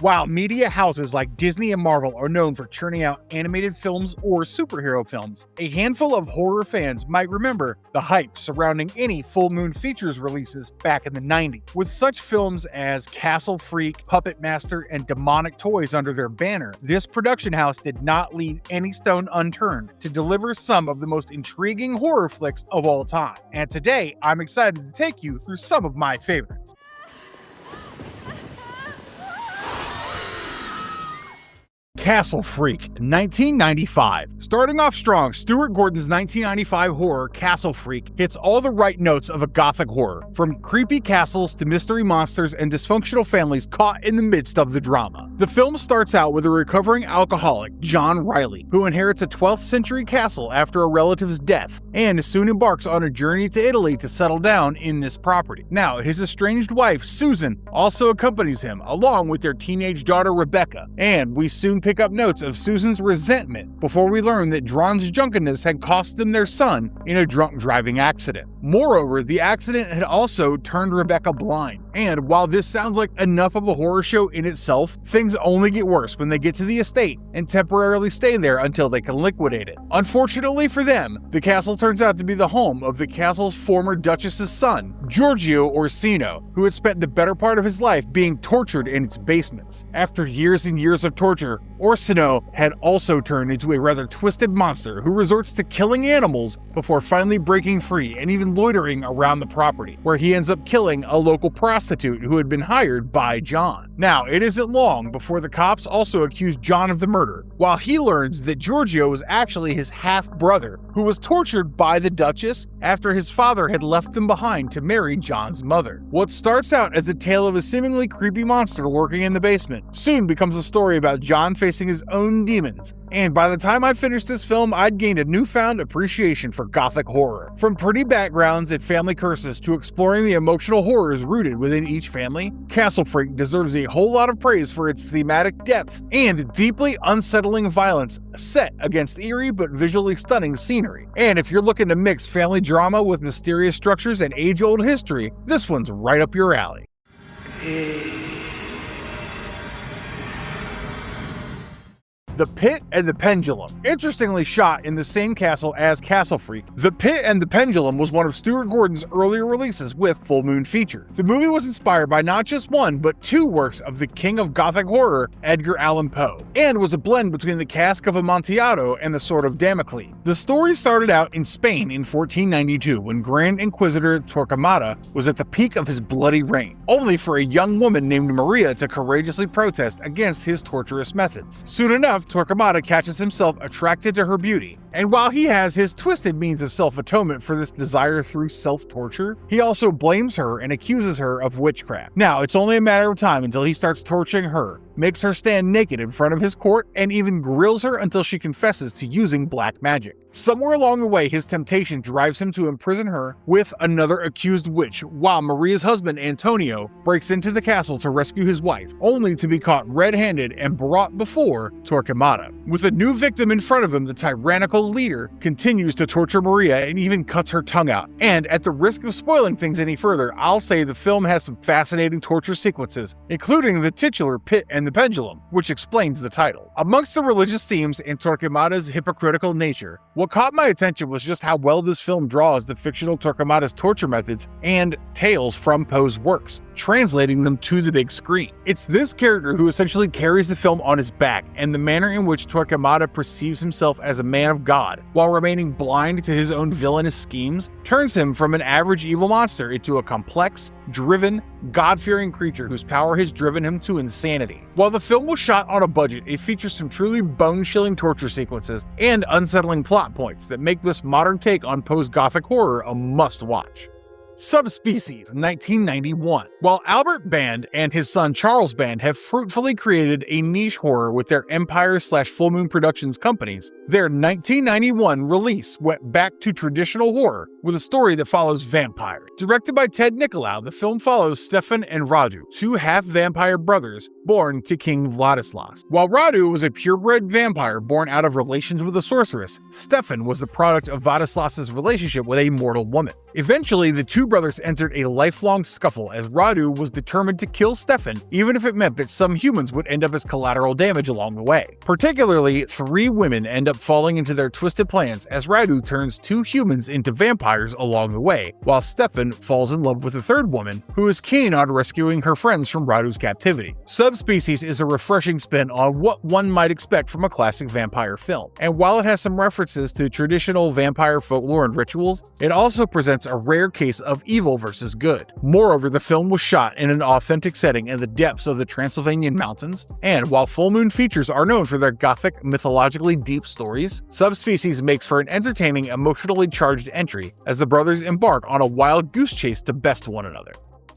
While media houses like Disney and Marvel are known for churning out animated films or superhero films, a handful of horror fans might remember the hype surrounding any Full Moon Features releases back in the 90s. With such films as Castle Freak, Puppet Master, and Demonic Toys under their banner, this production house did not leave any stone unturned to deliver some of the most intriguing horror flicks of all time. And today, I'm excited to take you through some of my favorites. Castle Freak, 1995. Starting off strong, Stuart Gordon's 1995 horror Castle Freak hits all the right notes of a gothic horror, from creepy castles to mystery monsters and dysfunctional families caught in the midst of the drama. The film starts out with a recovering alcoholic, John Riley, who inherits a 12th century castle after a relative's death, and soon embarks on a journey to Italy to settle down in this property. Now, his estranged wife, Susan, also accompanies him, along with their teenage daughter, Rebecca, and we soon pick up notes of Susan's resentment before we learn that Dron's drunkenness had cost them their son in a drunk driving accident. Moreover, the accident had also turned Rebecca blind. And while this sounds like enough of a horror show in itself, things only get worse when they get to the estate and temporarily stay there until they can liquidate it. Unfortunately for them, the castle turns out to be the home of the castle's former duchess's son, Giorgio Orsino, who had spent the better part of his life being tortured in its basements. After years and years of torture, Orsino had also turned into a rather twisted monster who resorts to killing animals before finally breaking free and even loitering around the property, where he ends up killing a local prostitute who had been hired by John. Now, it isn't long before the cops also accuse John of the murder, while he learns that Giorgio was actually his half-brother, who was tortured by the Duchess after his father had left them behind to marry John's mother. What starts out as a tale of a seemingly creepy monster lurking in the basement soon becomes a story about John facing his own demons, and by the time I finished this film, I'd gained a newfound appreciation for gothic horror. From pretty backgrounds and family curses to exploring the emotional horrors rooted within each family, Castle Freak deserves a whole lot of praise for its thematic depth and deeply unsettling violence set against eerie but visually stunning scenery. And if you're looking to mix family drama with mysterious structures and age-old history, this one's right up your alley. The Pit and the Pendulum. Interestingly shot in the same castle as Castle Freak, The Pit and the Pendulum was one of Stuart Gordon's earlier releases with Full Moon Features. The movie was inspired by not just one, but two works of the king of gothic horror, Edgar Allan Poe, and was a blend between The Cask of Amontillado and The Sword of Damocles. The story started out in Spain in 1492 when Grand Inquisitor Torquemada was at the peak of his bloody reign, only for a young woman named Maria to courageously protest against his torturous methods. Soon enough, Torquemada catches himself attracted to her beauty, and while he has his twisted means of self-atonement for this desire through self-torture, he also blames her and accuses her of witchcraft. Now, it's only a matter of time until he starts torturing her, makes her stand naked in front of his court, and even grills her until she confesses to using black magic. Somewhere along the way, his temptation drives him to imprison her with another accused witch, while Maria's husband, Antonio, breaks into the castle to rescue his wife, only to be caught red-handed and brought before Torquemada. With a new victim in front of him, the tyrannical leader continues to torture Maria and even cuts her tongue out. And at the risk of spoiling things any further, I'll say the film has some fascinating torture sequences, including the titular Pit and the Pendulum, which explains the title. Amongst the religious themes and Torquemada's hypocritical nature, what caught my attention was just how well this film draws the fictional Torquemada's torture methods and tales from Poe's works, translating them to the big screen. It's this character who essentially carries the film on his back, and the manner in which Torquemada perceives himself as a man of God, while remaining blind to his own villainous schemes, turns him from an average evil monster into a complex, driven, God-fearing creature whose power has driven him to insanity. While the film was shot on a budget, it features some truly bone-chilling torture sequences and unsettling plot points that make this modern take on Poe's gothic horror a must-watch. Subspecies, 1991. While Albert Band and his son Charles Band have fruitfully created a niche horror with their Empire/Full Moon Productions companies, their 1991 release went back to traditional horror with a story that follows vampires. Directed by Ted Nicolau, the film follows Stefan and Radu, two half-vampire brothers born to King Vladislas. While Radu was a purebred vampire born out of relations with a sorceress, Stefan was the product of Vladislas's relationship with a mortal woman. Eventually, the two brothers entered a lifelong scuffle as Radu was determined to kill Stefan, even if it meant that some humans would end up as collateral damage along the way. Particularly, 3 women end up falling into their twisted plans as Radu turns 2 humans into vampires along the way, while Stefan falls in love with a 3rd woman who is keen on rescuing her friends from Radu's captivity. Subspecies is a refreshing spin on what one might expect from a classic vampire film, and while it has some references to traditional vampire folklore and rituals, it also presents a rare case of evil versus good. Moreover, the film was shot in an authentic setting in the depths of the Transylvanian mountains, and while Full Moon Features are known for their gothic, mythologically deep stories, Subspecies makes for an entertaining, emotionally charged entry as the brothers embark on a wild goose chase to best one another.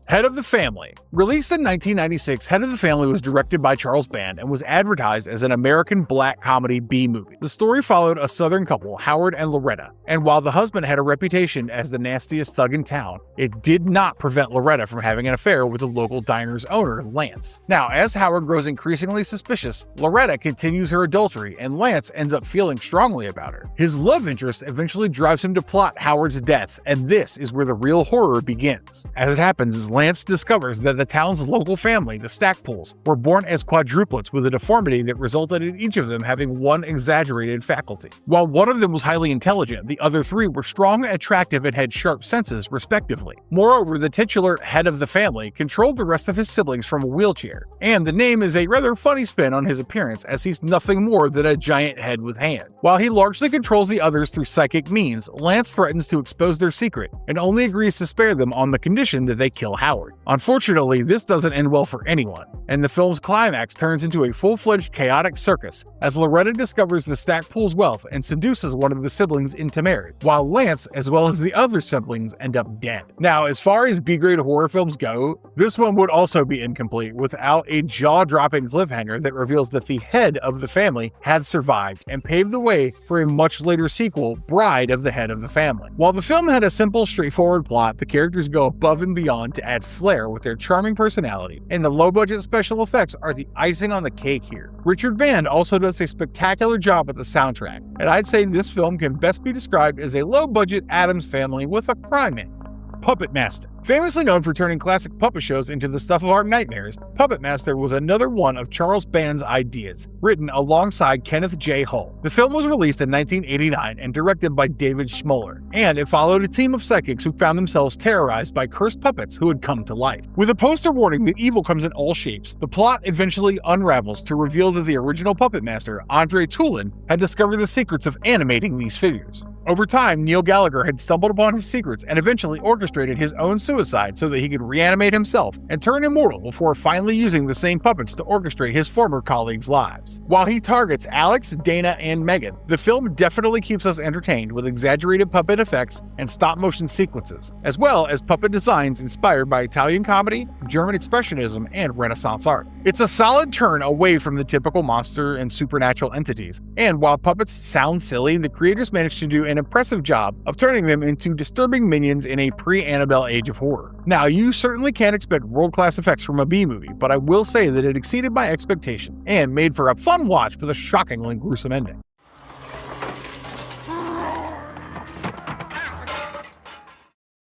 Head of the Family. Released in 1996, Head of the Family was directed by Charles Band and was advertised as an American black comedy B-movie. The story followed a Southern couple, Howard and Loretta, and while the husband had a reputation as the nastiest thug in town, it did not prevent Loretta from having an affair with the local diner's owner, Lance. Now, as Howard grows increasingly suspicious, Loretta continues her adultery, and Lance ends up feeling strongly about her. His love interest eventually drives him to plot Howard's death, and this is where the real horror begins. As it happens, Lance discovers that the town's local family, the Stackpoles, were born as quadruplets with a deformity that resulted in each of them having one exaggerated faculty. While one of them was highly intelligent, the other 3 were strong, attractive, and had sharp senses, respectively. Moreover, the titular head of the family controlled the rest of his siblings from a wheelchair, and the name is a rather funny spin on his appearance as he's nothing more than a giant head with hands. While he largely controls the others through psychic means, Lance threatens to expose their secret and only agrees to spare them on the condition that they kill Howard. Unfortunately, this doesn't end well for anyone, and the film's climax turns into a full-fledged chaotic circus as Loretta discovers the Stackpole's wealth and seduces one of the siblings into marriage, while Lance, as well as the other siblings, end up dead. Now, as far as B-grade horror films go, this one would also be incomplete without a jaw-dropping cliffhanger that reveals that the head of the family had survived and paved the way for a much later sequel, Bride of the Head of the Family. While the film had a simple, straightforward plot, the characters go above and beyond to add flair with their charming personality, and the low-budget special effects are the icing on the cake here. Richard Band also does a spectacular job with the soundtrack, and I'd say this film can best be described as a low-budget Addams Family with a crime angle. Puppet Master. Famously known for turning classic puppet shows into the stuff of our nightmares, Puppet Master was another one of Charles Band's ideas, written alongside Kenneth J. Hull. The film was released in 1989 and directed by David Schmoller, and it followed a team of psychics who found themselves terrorized by cursed puppets who had come to life. With a poster warning that evil comes in all shapes, the plot eventually unravels to reveal that the original Puppet Master, Andre Toulon, had discovered the secrets of animating these figures. Over time, Neil Gallagher had stumbled upon his secrets and eventually orchestrated his own suicide so that he could reanimate himself and turn immortal before finally using the same puppets to orchestrate his former colleagues' lives. While he targets Alex, Dana, and Megan, the film definitely keeps us entertained with exaggerated puppet effects and stop-motion sequences, as well as puppet designs inspired by Italian comedy, German expressionism, and Renaissance art. It's a solid turn away from the typical monster and supernatural entities, and while puppets sound silly, the creators managed to do an impressive job of turning them into disturbing minions in a pre-Annabelle age of horror. Now, you certainly can't expect world-class effects from a B-movie, but I will say that it exceeded my expectation and made for a fun watch with a shockingly gruesome ending.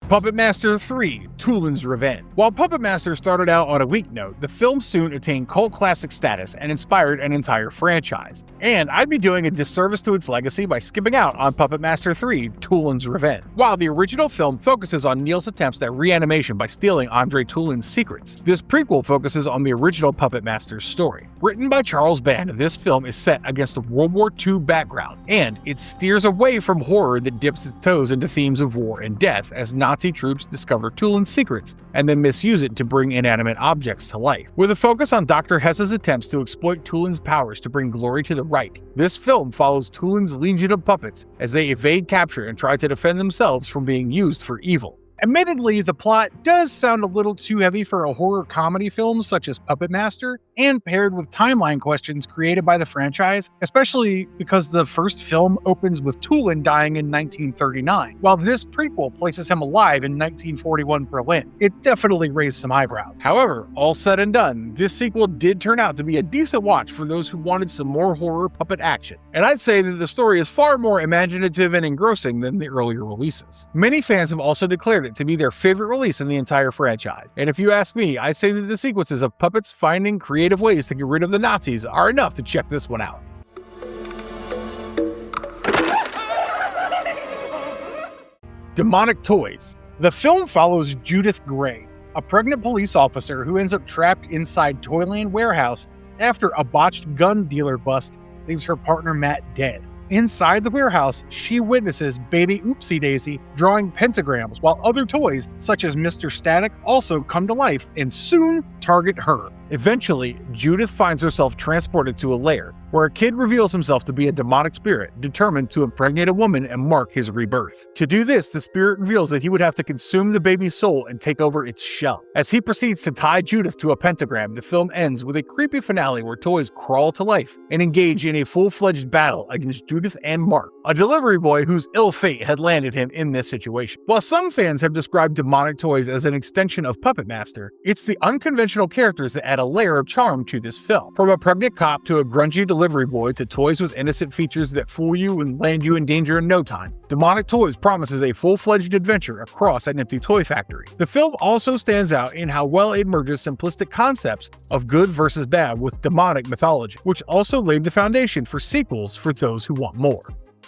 Puppet Master 3: Toulon's Revenge. While Puppet Master started out on a weak note, the film soon attained cult classic status and inspired an entire franchise. And I'd be doing a disservice to its legacy by skipping out on Puppet Master 3: Toulon's Revenge. While the original film focuses on Neil's attempts at reanimation by stealing Andre Toulon's secrets, this prequel focuses on the original Puppet Master's story. Written by Charles Band, this film is set against a World War II background, and it steers away from horror that dips its toes into themes of war and death as Nazi troops discover Toulon's secrets and then misuse it to bring inanimate objects to life. With a focus on Dr. Hess's attempts to exploit Toulon's powers to bring glory to the Reich, this film follows Toulon's legion of puppets as they evade capture and try to defend themselves from being used for evil. Admittedly, the plot does sound a little too heavy for a horror comedy film such as Puppet Master, and paired with timeline questions created by the franchise, especially because the first film opens with Tulin dying in 1939, while this prequel places him alive in 1941 Berlin. It definitely raised some eyebrows. However, all said and done, this sequel did turn out to be a decent watch for those who wanted some more horror puppet action, and I'd say that the story is far more imaginative and engrossing than the earlier releases. Many fans have also declared it to be their favorite release in the entire franchise, and if you ask me, I'd say that the sequences of puppets finding creative ways to get rid of the Nazis are enough to check this one out. Demonic Toys. The film follows Judith Gray, a pregnant police officer who ends up trapped inside Toyland warehouse after a botched gun dealer bust leaves her partner Matt dead. Inside the warehouse, she witnesses baby Oopsie Daisy drawing pentagrams, while other toys, such as Mr. Static, also come to life and soon target her. Eventually, Judith finds herself transported to a lair, where a kid reveals himself to be a demonic spirit determined to impregnate a woman and mark his rebirth. To do this, the spirit reveals that he would have to consume the baby's soul and take over its shell. As he proceeds to tie Judith to a pentagram, the film ends with a creepy finale where toys crawl to life and engage in a full-fledged battle against Judith and Mark, a delivery boy whose ill fate had landed him in this situation. While some fans have described Demonic Toys as an extension of Puppet Master, it's the unconventional characters that add a layer of charm to this film. From a pregnant cop to a grungy delivery boy to toys with innocent features that fool you and land you in danger in no time, Demonic Toys promises a full-fledged adventure across an empty toy factory. The film also stands out in how well it merges simplistic concepts of good versus bad with demonic mythology, which also laid the foundation for sequels for those who want more.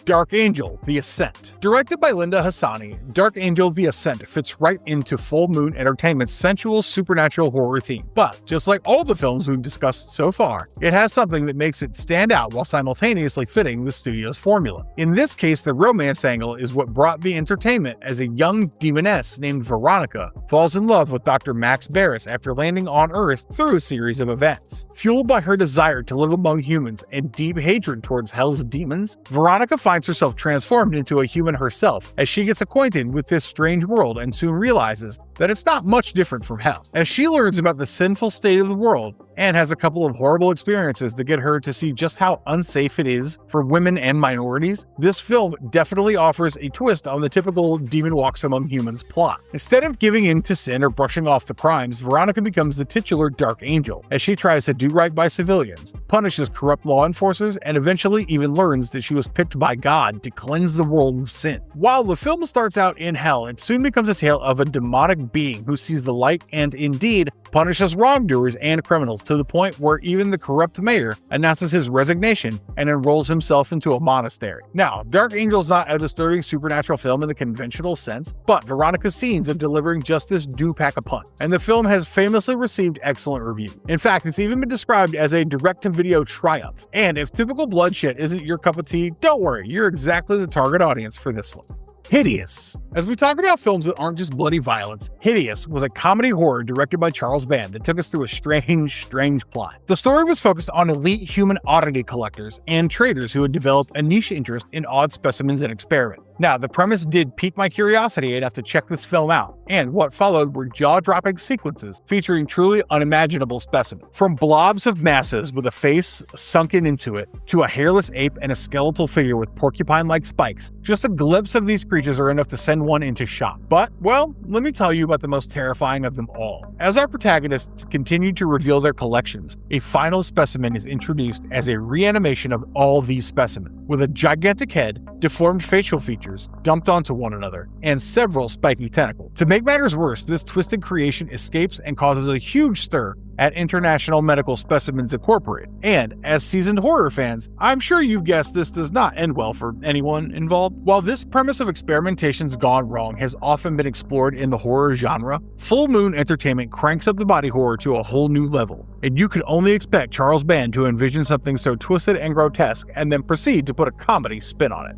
Dark Angel: The Ascent. Directed by Linda Hassani, Dark Angel: The Ascent fits right into Full Moon Entertainment's sensual supernatural horror theme. But, just like all the films we've discussed so far, it has something that makes it stand out while simultaneously fitting the studio's formula. In this case, the romance angle is what brought the entertainment, as a young demoness named Veronica falls in love with Dr. Max Barris after landing on Earth through a series of events. Fueled by her desire to live among humans and deep hatred towards Hell's demons, Veronica finds herself transformed into a human herself as she gets acquainted with this strange world and soon realizes that it's not much different from hell. As she learns about the sinful state of the world and has a couple of horrible experiences that get her to see just how unsafe it is for women and minorities, this film definitely offers a twist on the typical demon walks among humans plot. Instead of giving in to sin or brushing off the crimes, Veronica becomes the titular Dark Angel as she tries to do right by civilians, punishes corrupt law enforcers, and eventually even learns that she was picked by God to cleanse the world of sin. While the film starts out in hell, it soon becomes a tale of a demonic being who sees the light and, indeed, punishes wrongdoers and criminals to the point where even the corrupt mayor announces his resignation and enrolls himself into a monastery. Now, Dark Angel is not a disturbing supernatural film in the conventional sense, but Veronica's scenes of delivering justice do pack a punch, and the film has famously received excellent reviews. In fact, it's even been described as a direct-to-video triumph. And if typical bloodshed isn't your cup of tea, don't worry, you're exactly the target audience for this one. Hideous. As we talk about films that aren't just bloody violence, Hideous was a comedy horror directed by Charles Band that took us through a strange plot. The story was focused on elite human oddity collectors and traders who had developed a niche interest in odd specimens and experiments. Now, the premise did pique my curiosity enough to check this film out, and what followed were jaw-dropping sequences featuring truly unimaginable specimens. From blobs of masses with a face sunken into it, to a hairless ape and a skeletal figure with porcupine-like spikes, just a glimpse of these creatures are enough to send one into shock. But, well, let me tell you about the most terrifying of them all. As our protagonists continue to reveal their collections, a final specimen is introduced as a reanimation of all these specimens, with a gigantic head, deformed facial features dumped onto one another, and several spiky tentacles. To make matters worse, this twisted creation escapes and causes a huge stir at International Medical Specimens Incorporated. And as seasoned horror fans, I'm sure you've guessed this does not end well for anyone involved. While this premise of experimentations gone wrong has often been explored in the horror genre, Full Moon Entertainment cranks up the body horror to a whole new level, and you could only expect Charles Band to envision something so twisted and grotesque and then proceed to put a comedy spin on it.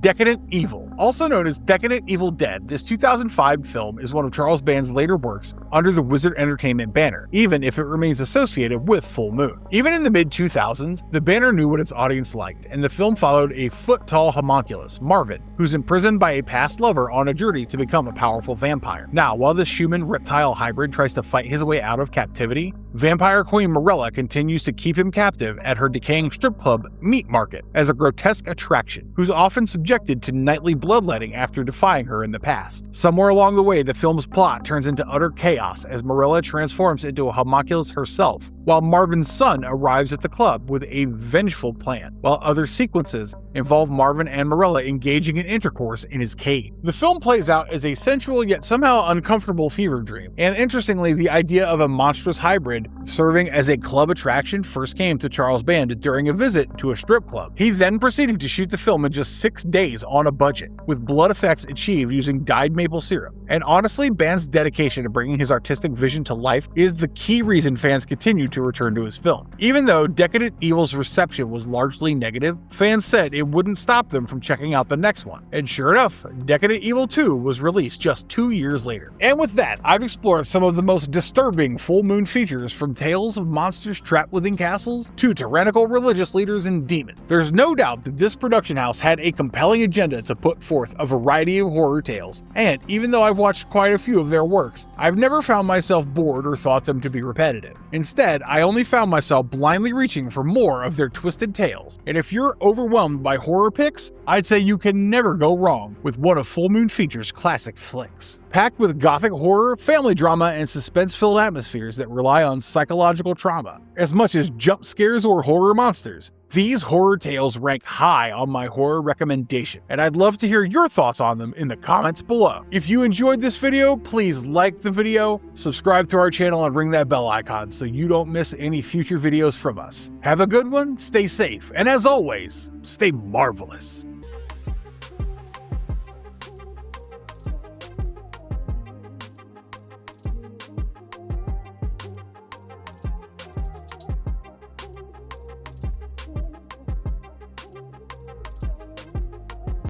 Decadent Evil. Also known as Decadent Evil Dead, this 2005 film is one of Charles Band's later works under the Wizard Entertainment banner, even if it remains associated with Full Moon. Even in the mid-2000s, the banner knew what its audience liked, and the film followed a foot-tall homunculus, Marvin, who's imprisoned by a past lover on a journey to become a powerful vampire. Now, while this human-reptile hybrid tries to fight his way out of captivity, vampire queen Morella continues to keep him captive at her decaying strip club, Meat Market, as a grotesque attraction, who's often subjected to nightly bloodletting after defying her in the past. Somewhere along the way, the film's plot turns into utter chaos as Morella transforms into a homunculus herself, while Marvin's son arrives at the club with a vengeful plan, while other sequences involve Marvin and Morella engaging in intercourse in his cave. The film plays out as a sensual yet somehow uncomfortable fever dream, and interestingly, the idea of a monstrous hybrid serving as a club attraction first came to Charles Band during a visit to a strip club. He then proceeded to shoot the film in just 6 days on a budget, with blood effects achieved using dyed maple syrup. And honestly, Band's dedication to bringing his artistic vision to life is the key reason fans continue to return to his film. Even though Decadent Evil's reception was largely negative, fans said it wouldn't stop them from checking out the next one. And sure enough, Decadent Evil 2 was released just 2 years later. And with that, I've explored some of the most disturbing full moon features, from tales of monsters trapped within castles to tyrannical religious leaders and demons. There's no doubt that this production house had a compelling agenda to put forth a variety of horror tales, and even though I've watched quite a few of their works, I've never found myself bored or thought them to be repetitive. Instead, I only found myself blindly reaching for more of their twisted tales, and if you're overwhelmed by horror picks, I'd say you can never go wrong with one of Full Moon Features' classic flicks. Packed with gothic horror, family drama, and suspense-filled atmospheres that rely on psychological trauma, as much as jump scares or horror monsters, these horror tales rank high on my horror recommendation, and I'd love to hear your thoughts on them in the comments below. If you enjoyed this video, please like the video, subscribe to our channel, and ring that bell icon so you don't miss any future videos from us. Have a good one, stay safe, and as always, stay marvelous.